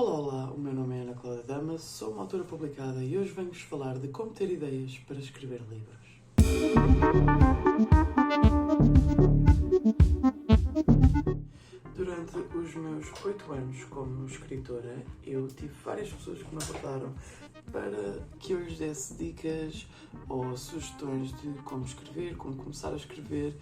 Olá, olá, o meu nome é Ana Cláudia Damas, sou uma autora publicada e hoje venho-vos falar de como ter ideias para escrever livros. Durante os meus 8 anos como escritora, eu tive várias pessoas que me abordaram para que eu lhes desse dicas ou sugestões de como escrever, como começar a escrever.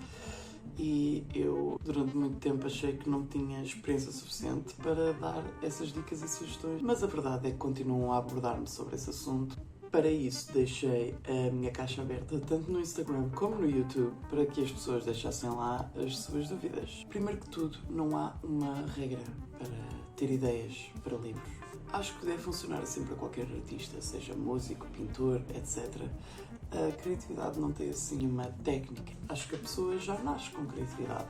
E eu, durante muito tempo, achei que não tinha experiência suficiente para dar essas dicas e sugestões, mas a verdade é que continuam a abordar-me sobre esse assunto. Para isso, deixei a minha caixa aberta tanto no Instagram como no YouTube para que as pessoas deixassem lá as suas dúvidas. Primeiro que tudo, não há uma regra para ter ideias para livros. Acho que deve funcionar assim para qualquer artista, seja músico, pintor, etc. A criatividade não tem assim uma técnica. Acho que a pessoa já nasce com criatividade.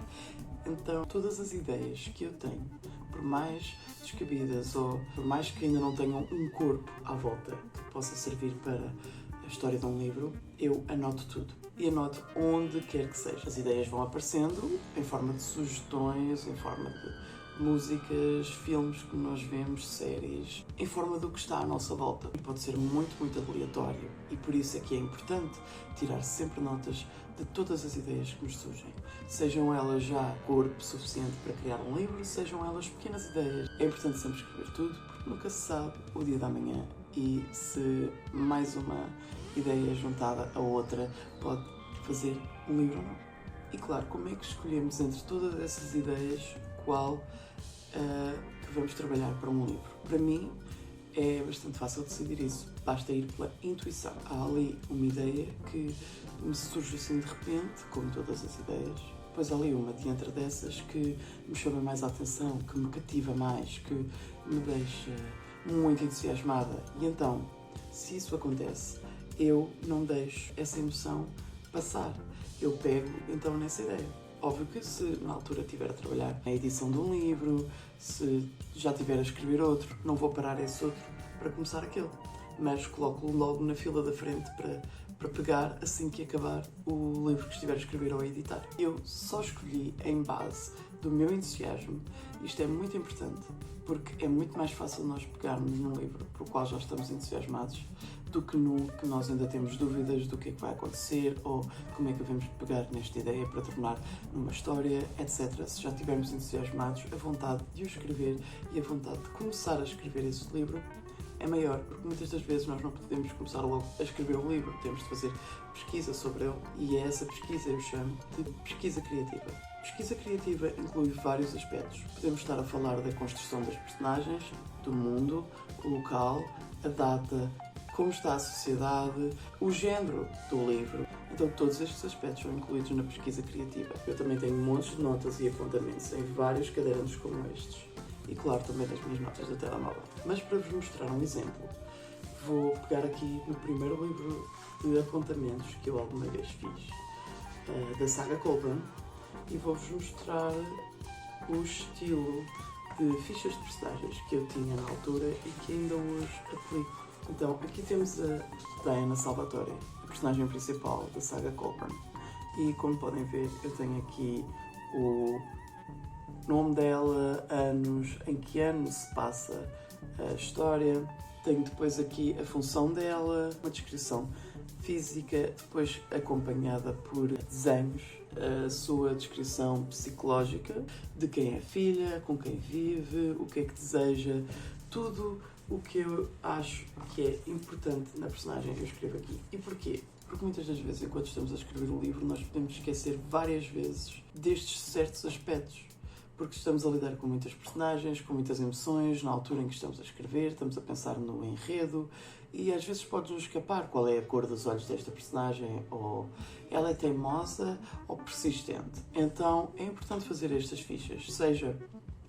Então, todas as ideias que eu tenho, por mais descabidas ou por mais que ainda não tenham um corpo à volta que possa servir para a história de um livro, eu anoto tudo. E anoto onde quer que seja. As ideias vão aparecendo em forma de sugestões, em forma de músicas, filmes que nós vemos, séries, em forma do que está à nossa volta. E pode ser muito, muito aleatório. E por isso é que é importante tirar sempre notas de todas as ideias que nos surgem. Sejam elas já corpo suficiente para criar um livro, sejam elas pequenas ideias. É importante sempre escrever tudo, porque nunca se sabe o dia da manhã. E se mais uma ideia juntada a outra pode fazer um livro ou não. E claro, como é que escolhemos entre todas essas ideias qual que vamos trabalhar para um livro? Para mim é bastante fácil decidir isso, basta ir pela intuição. Há ali uma ideia que me surge assim de repente, como todas as ideias, depois há ali uma de entre dessas que me chama mais a atenção, que me cativa mais, que me deixa muito entusiasmada. E então, se isso acontece, eu não deixo essa emoção passar. Eu pego então nessa ideia. Óbvio que se na altura estiver a trabalhar na edição de um livro, se já estiver a escrever outro, não vou parar esse outro para começar aquele. Mas coloco-o logo na fila da frente para pegar assim que acabar o livro que estiver a escrever ou a editar. Eu só escolhi em base do meu entusiasmo. Isto é muito importante, porque é muito mais fácil nós pegarmos num livro para o qual já estamos entusiasmados do que num que nós ainda temos dúvidas do que é que vai acontecer ou como é que devemos pegar nesta ideia para tornar numa história, etc. Se já estivermos entusiasmados, a vontade de o escrever e a vontade de começar a escrever esse livro é maior, porque muitas das vezes nós não podemos começar logo a escrever um livro, temos de fazer pesquisa sobre ele e é essa pesquisa eu chamo de pesquisa criativa. Pesquisa criativa inclui vários aspectos. Podemos estar a falar da construção das personagens, do mundo, o local, a data, como está a sociedade, o género do livro. Então todos estes aspectos são incluídos na pesquisa criativa. Eu também tenho montes de notas e apontamentos em vários cadernos como estes. E claro, também das minhas notas do telemóvel. Mas para vos mostrar um exemplo, vou pegar aqui no primeiro livro de apontamentos que eu alguma vez fiz, da saga Colburn, e vou-vos mostrar o estilo de fichas de personagens que eu tinha na altura e que ainda hoje aplico. Então, aqui temos a Diana Salvatore, a personagem principal da saga Colburn. E como podem ver, eu tenho aqui o nome dela, anos, em que ano se passa a história. Tenho depois aqui a função dela, uma descrição física, depois acompanhada por desenhos, a sua descrição psicológica de quem é filha, com quem vive, o que é que deseja, tudo o que eu acho que é importante na personagem eu escrevo aqui. E porquê? Porque muitas das vezes, enquanto estamos a escrever um livro, nós podemos esquecer várias vezes destes certos aspectos. Porque estamos a lidar com muitas personagens, com muitas emoções, na altura em que estamos a escrever, estamos a pensar no enredo e às vezes pode-nos escapar qual é a cor dos olhos desta personagem, ou ela é teimosa ou persistente. Então é importante fazer estas fichas, seja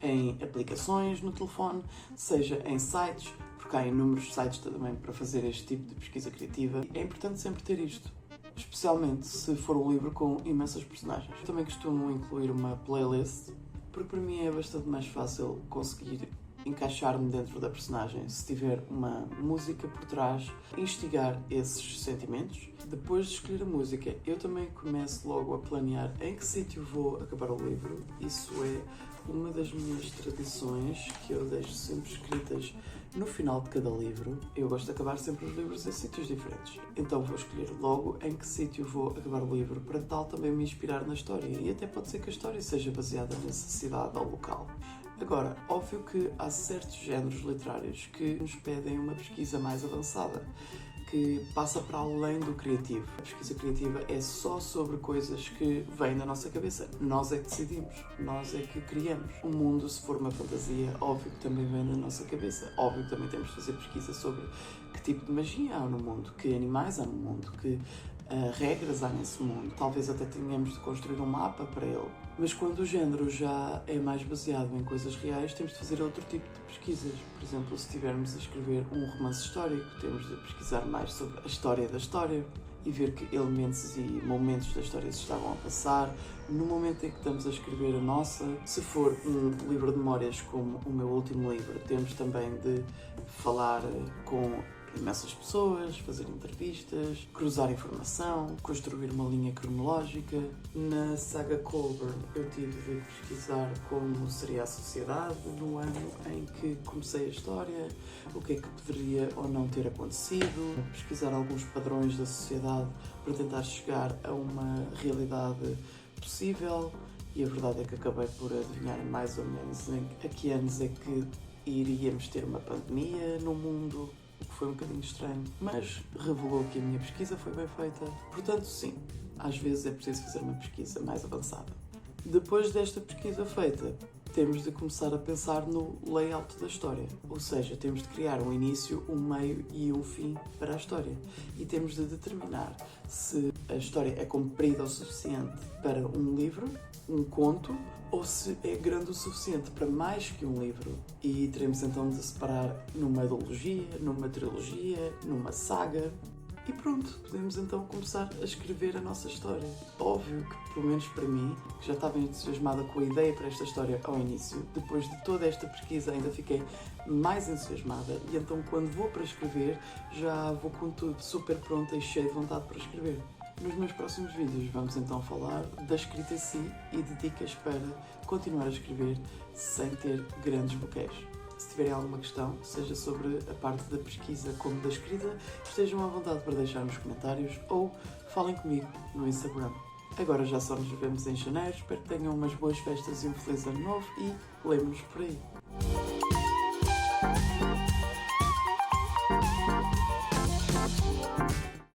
em aplicações no telefone, seja em sites, porque há inúmeros sites também para fazer este tipo de pesquisa criativa. É importante sempre ter isto, especialmente se for um livro com imensas personagens. Também costumo incluir uma playlist, porque para mim é bastante mais fácil conseguir encaixar-me dentro da personagem, se tiver uma música por trás, instigar esses sentimentos. Depois de escolher a música, eu também começo logo a planear em que sítio vou acabar o livro. Isso é uma das minhas tradições que eu deixo sempre escritas no final de cada livro. Eu gosto de acabar sempre os livros em sítios diferentes. Então vou escolher logo em que sítio vou acabar o livro, para tal também me inspirar na história. E até pode ser que a história seja baseada nessa cidade ou local. Agora, óbvio que há certos géneros literários que nos pedem uma pesquisa mais avançada, que passa para além do criativo. A pesquisa criativa é só sobre coisas que vêm da nossa cabeça. Nós é que decidimos, nós é que criamos. O mundo, se for uma fantasia, óbvio que também vem da nossa cabeça. Óbvio que também temos de fazer pesquisa sobre que tipo de magia há no mundo, que animais há no mundo, que regras há nesse mundo. Talvez até tenhamos de construir um mapa para ele. Mas quando o género já é mais baseado em coisas reais, temos de fazer outro tipo de pesquisas. Por exemplo, se estivermos a escrever um romance histórico, temos de pesquisar mais sobre a história da história e ver que elementos e momentos da história se estavam a passar no momento em que estamos a escrever a nossa. Se for um livro de memórias como o meu último livro, temos também de falar com imensas pessoas, fazer entrevistas, cruzar informação, construir uma linha cronológica. Na saga Colburn eu tive de pesquisar como seria a sociedade no ano em que comecei a história, o que é que poderia ou não ter acontecido, pesquisar alguns padrões da sociedade para tentar chegar a uma realidade possível. E a verdade é que acabei por adivinhar mais ou menos a que anos é que iríamos ter uma pandemia no mundo, o que foi um bocadinho estranho, mas revelou que a minha pesquisa foi bem feita. Portanto, sim, às vezes é preciso fazer uma pesquisa mais avançada. Depois desta pesquisa feita, temos de começar a pensar no layout da história, ou seja, temos de criar um início, um meio e um fim para a história. E temos de determinar se a história é comprida o suficiente para um livro, um conto, ou se é grande o suficiente para mais que um livro. E teremos então de separar numa duologia, numa trilogia, numa saga. E pronto, podemos então começar a escrever a nossa história. Óbvio que, pelo menos para mim, que já estava entusiasmada com a ideia para esta história ao início, depois de toda esta pesquisa ainda fiquei mais entusiasmada e então quando vou para escrever já vou com tudo super pronta e cheia de vontade para escrever. Nos meus próximos vídeos vamos então falar da escrita em si e de dicas para continuar a escrever sem ter grandes bloqueios. Se tiverem alguma questão, seja sobre a parte da pesquisa como da escrita, estejam à vontade para deixar nos comentários ou falem comigo no Instagram. Agora já só nos vemos em janeiro, espero que tenham umas boas festas e um feliz ano novo e lemos-nos por aí.